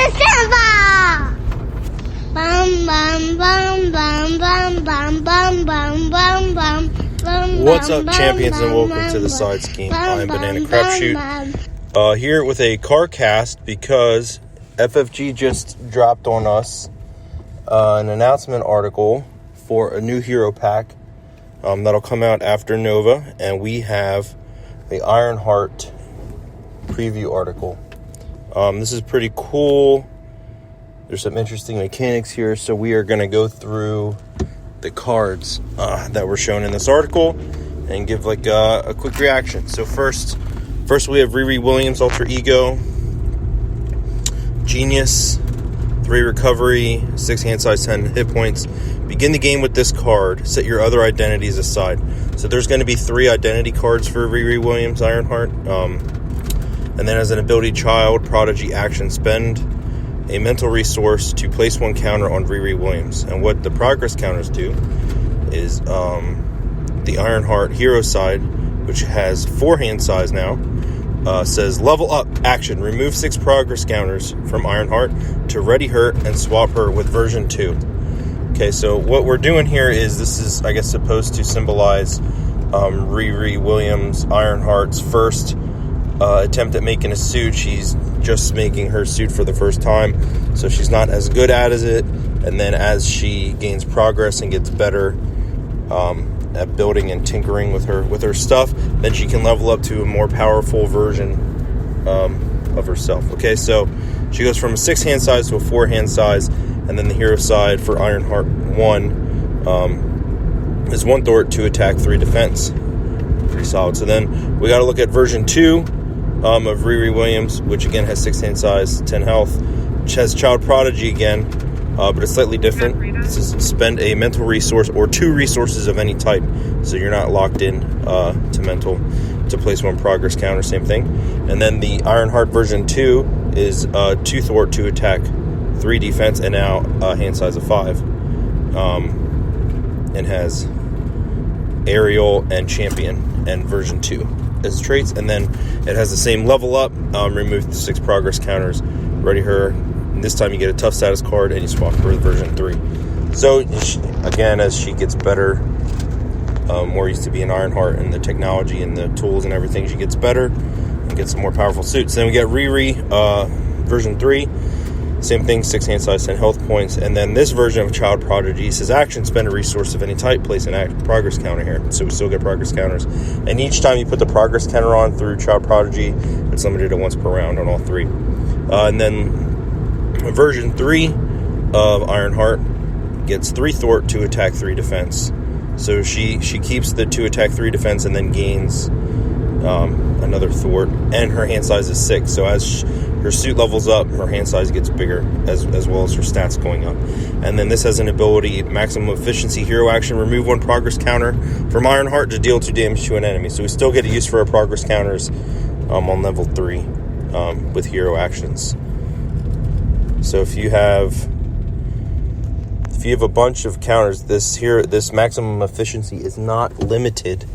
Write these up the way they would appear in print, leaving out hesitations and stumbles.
December! Bum, bum, bum, bum, bum, bum, bum, bum, bum, bum. What's up, champions, and welcome to the side scheme. I'm Banana Crapshoot here with a car cast because FFG just dropped on us an announcement article for a new hero pack that'll come out after Nova, and we have the Ironheart preview article. This is pretty cool. There's some interesting mechanics here, so we are going to go through the cards that were shown in this article and give like a quick reaction. So first we have Riri Williams, Alter Ego, Genius, 3 recovery, 6 hand size, 10 hit points. Begin the game with this card. Set your other identities aside. So there's going to be 3 identity cards for Riri Williams, Ironheart. And then as an ability, Child, Prodigy, Action, spend a mental resource to place 1 counter on Riri Williams. And what the progress counters do is the Ironheart hero side, which has 4 hand size now, says level up, action, remove 6 progress counters from Ironheart to ready her and swap her with version 2. Okay, so what we're doing here is, this is, I guess, supposed to symbolize Riri Williams, Ironheart's first attempt at making a suit. She's just making her suit for the first time, so she's not as good at it. And then as she gains progress and gets better at building and tinkering with her stuff, then she can level up to a more powerful version of herself. Okay, so she goes from a 6 hand size to a 4 hand size, and then the hero side for Ironheart 1 is 1 thwart, 2 attack, 3 defense. Pretty solid. So then we got to look at version 2 of Riri Williams, which again has 6 hand size, 10 health, which has Child Prodigy again, but it's slightly different. This is spend a mental resource or 2 resources of any type, so you're not locked in to mental to place 1 progress counter, same thing. And then the Ironheart version 2 is 2 thwart, 2 attack, 3 defense, and now hand size of 5, and has Aerial and Champion and version 2 as traits. And then it has the same level up, remove the 6 progress counters, ready her, and this time you get a tough status card and you swap her with version 3. So again, as she gets better, more used to being Ironheart and the technology and the tools and everything, she gets better and gets some more powerful suits. Then we get Riri version 3, same thing, 6 hand size, 10 health points. And then this version of Child Prodigy says action, spend a resource of any type, place an progress counter here. So we still get progress counters. And each time you put the progress counter on through Child Prodigy, it's limited to once per round on all 3. And then version 3 of Ironheart gets 3 thwart, 2 attack, 3 defense. So she keeps the 2 attack, 3 defense, and then gains another thwart. And her hand size is 6. So as her suit levels up, her hand size gets bigger, as well as her stats going up. And then this has an ability, maximum efficiency, hero action, remove 1 progress counter from Ironheart to deal 2 damage to an enemy. So we still get a use for our progress counters on level 3 with hero actions. So if you have a bunch of counters, this maximum efficiency is not limited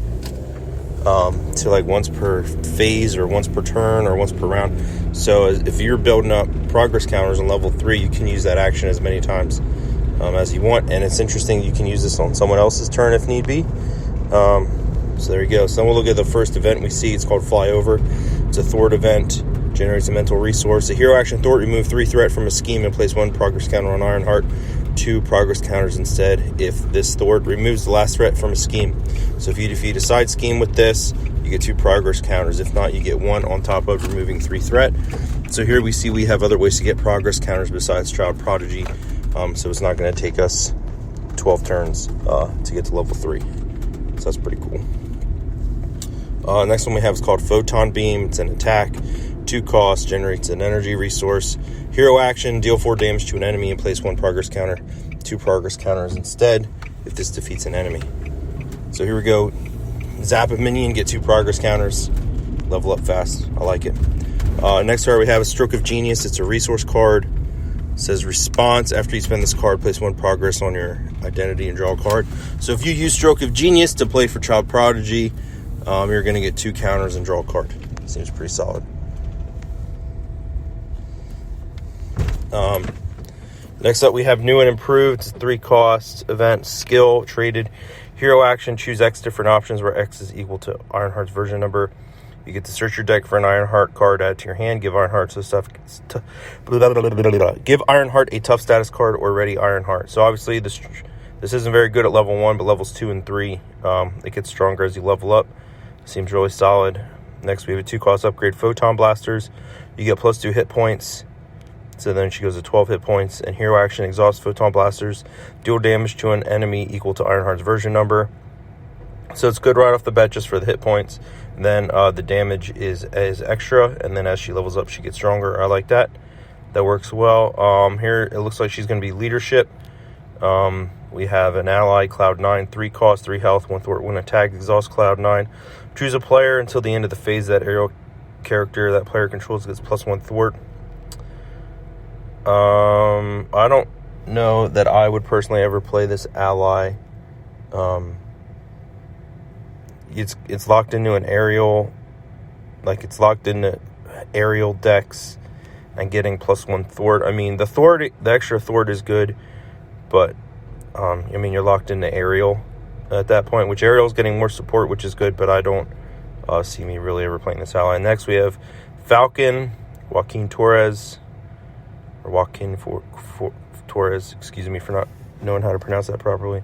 to like once per phase or once per turn or once per round. So if you're building up progress counters on level 3, you can use that action as many times as you want. And it's interesting, you can use this on someone else's turn if need be. So there you go. So then we'll look at the first event we see. It's called Fly Over. It's a thwart event, generates a mental resource. A hero action thwart, remove 3 threat from a scheme and place 1 progress counter on Ironheart, 2 progress counters instead if this thwart removes the last threat from a scheme. So if you defeat a side scheme with this, you get 2 progress counters. If not, you get 1 on top of removing 3 threat. So here we see we have other ways to get progress counters besides Child Prodigy. So it's not going to take us 12 turns to get to level 3. So that's pretty cool. Next one we have is called Photon Beam. It's an attack, 2 costs, generates an energy resource. Hero action, deal 4 damage to an enemy and place 1 progress counter, 2 progress counters instead if this defeats an enemy. So here we go. Zap a minion, get 2 progress counters, level up fast. I like it. Next card we have a Stroke of Genius. It's a resource card. It says response. After you spend this card, place 1 progress on your identity and draw a card. So if you use Stroke of Genius to play for Child Prodigy, you're going to get 2 counters and draw a card. Seems pretty solid. Next up, we have new and improved 3-cost event skill traded hero action. Choose X different options where X is equal to Ironheart's version number. You get to search your deck for an Ironheart card, add to your hand. Give Ironheart give Ironheart a tough status card or ready Ironheart. So obviously this isn't very good at level 1, but levels 2 and 3, it gets stronger as you level up. Seems really solid. Next, we have a 2-cost upgrade, Photon Blasters. You get plus 2 hit points. So then she goes to 12 hit points. And hero action, exhaust Photon Blasters. Deal damage to an enemy equal to Ironheart's version number. So it's good right off the bat just for the hit points. And then the damage is extra. And then as she levels up, she gets stronger. I like that. That works well. Here, it looks like she's going to be leadership. We have an ally, Cloud9, 3 cost, 3 health, 1 thwart, 1 attack, exhaust Cloud9. Choose a player until the end of the phase that aerial character that player controls gets plus 1 thwart. I don't know that I would personally ever play this ally. It's locked into an aerial, like it's locked into aerial decks and getting plus 1 thwart. I mean, the extra thwart is good, but I mean, you're locked into aerial at that point, which aerial is getting more support, which is good, but I don't see me really ever playing this ally. Next, we have Falcon, Joaquin Torres, or Joaquin Torres, excuse me for not knowing how to pronounce that properly.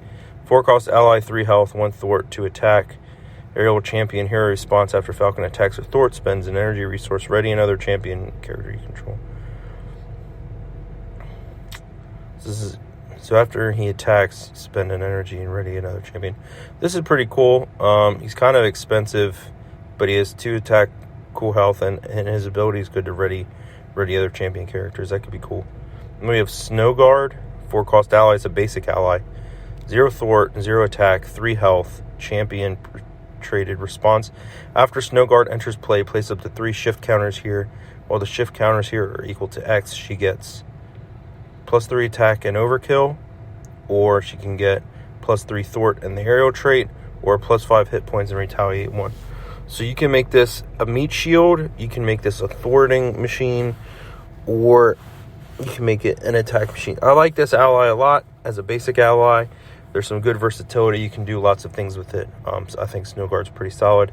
4-cost ally, 3 health, 1 thwart, 2 attack. Aerial champion hero response after Falcon attacks with thwart, spends an energy resource, ready another champion character you control. So after he attacks, spend an energy and ready another champion. This is pretty cool. He's kind of expensive, but he has 2 attack, cool health, and his ability is good to ready other champion characters. That could be cool. Then we have Snow Guard, 4-cost ally. It's a basic ally. 0 thwart, 0 attack, 3 health, champion traded response. After Snow Guard enters play, place up to 3 shift counters here. While the shift counters here are equal to X, she gets plus 3 attack and overkill, or she can get plus 3 thwart and the aerial trait, or plus 5 hit points and retaliate 1. So you can make this a meat shield, you can make this a thwarting machine, or you can make it an attack machine. I like this ally a lot as a basic ally. There's some good versatility. You can do lots of things with it. So I think Snow Guard's pretty solid.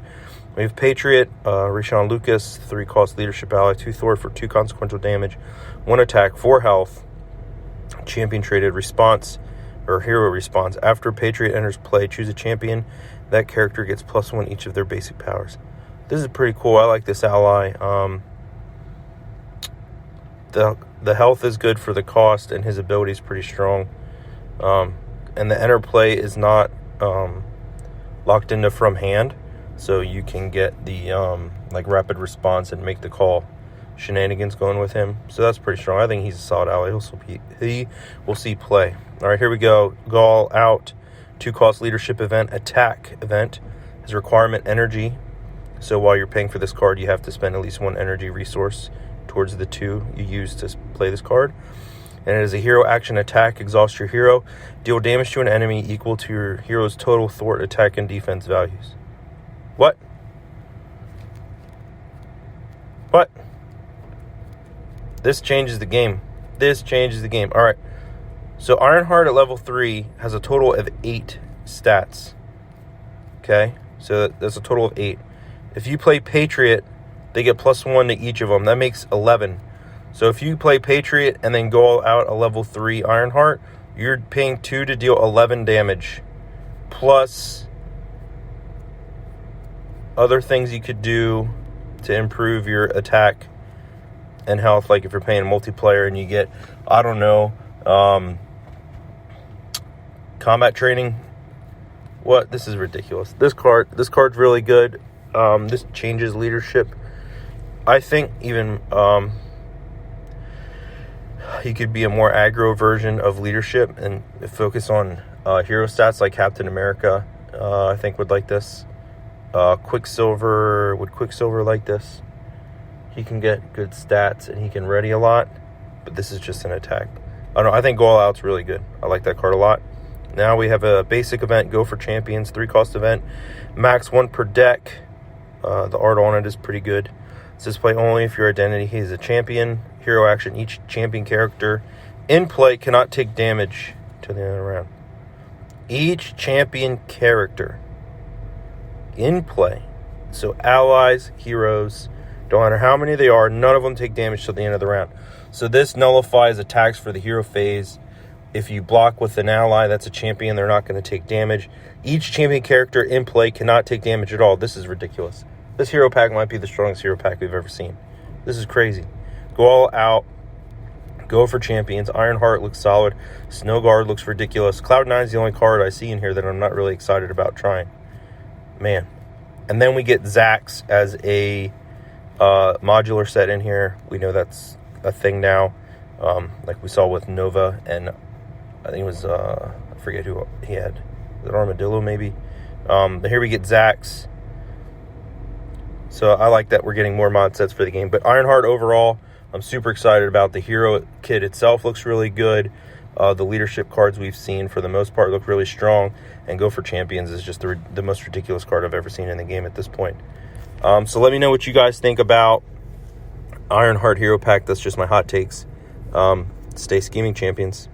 We have Patriot, Rashawn Lucas, 3-cost leadership ally, 2 thwart for 2 consequential damage, 1 attack, 4 health, champion traded response, or hero response. After Patriot enters play, choose a champion. That character gets plus 1 each of their basic powers. This is pretty cool. I like this ally. The health is good for the cost, and his ability is pretty strong. And the enter play is not locked into from hand, so you can get the like rapid response and make the call shenanigans going with him. So that's pretty strong. I think he's a solid ally. He will see play. All right, here we go. Gall out. 2-cost leadership event, attack event. His requirement energy. So while you're paying for this card, you have to spend at least 1 energy resource towards the 2 you use to play this card. And it is a hero action attack. Exhaust your hero. Deal damage to an enemy equal to your hero's total thwart, attack, and defense values. What? What? This changes the game. This changes the game. All right. So Ironheart at level 3 has a total of 8 stats. Okay? So that's a total of 8. If you play Patriot, they get plus 1 to each of them. That makes 11. So if you play Patriot and then go out a level 3 Ironheart, you're paying 2 to deal 11 damage. Plus other things you could do to improve your attack and health. Like if you're playing multiplayer and you get, I don't know, combat training. What? This is ridiculous. This card's really good. This changes leadership. I think even he could be a more aggro version of leadership and focus on hero stats like Captain America. I think would like this. Quicksilver like this. He can get good stats and he can ready a lot, but this is just an attack. I don't know. I think Goal Out's really good. I like that card a lot. Now we have a basic event, Go for Champions, 3-cost event, max 1 per deck. The art on it is pretty good. says play only if your identity is a champion. Hero action. Each champion character in play cannot take damage to the end of the round. Each champion character in play. So allies, heroes, don't matter how many they are, none of them take damage till the end of the round. So this nullifies attacks for the hero phase. If you block with an ally that's a champion, they're not going to take damage. Each champion character in play cannot take damage at all. This is ridiculous. This hero pack might be the strongest hero pack we've ever seen. This is crazy. Go all out. Go for champions. Ironheart looks solid. Snowguard looks ridiculous. Cloud9 is the only card I see in here that I'm not really excited about trying. Man. And then we get Zax as a modular set in here. We know that's a thing now. Like we saw with Nova, and I think it was, I forget who he had. Was it Armadillo, maybe? But here we get Zax. So I like that we're getting more mod sets for the game. But Ironheart overall, I'm super excited about. The hero kit itself looks really good. The leadership cards we've seen, for the most part, look really strong. And Go for Champions is just the most ridiculous card I've ever seen in the game at this point. So let me know what you guys think about Ironheart Hero Pack. That's just my hot takes. Stay scheming, champions.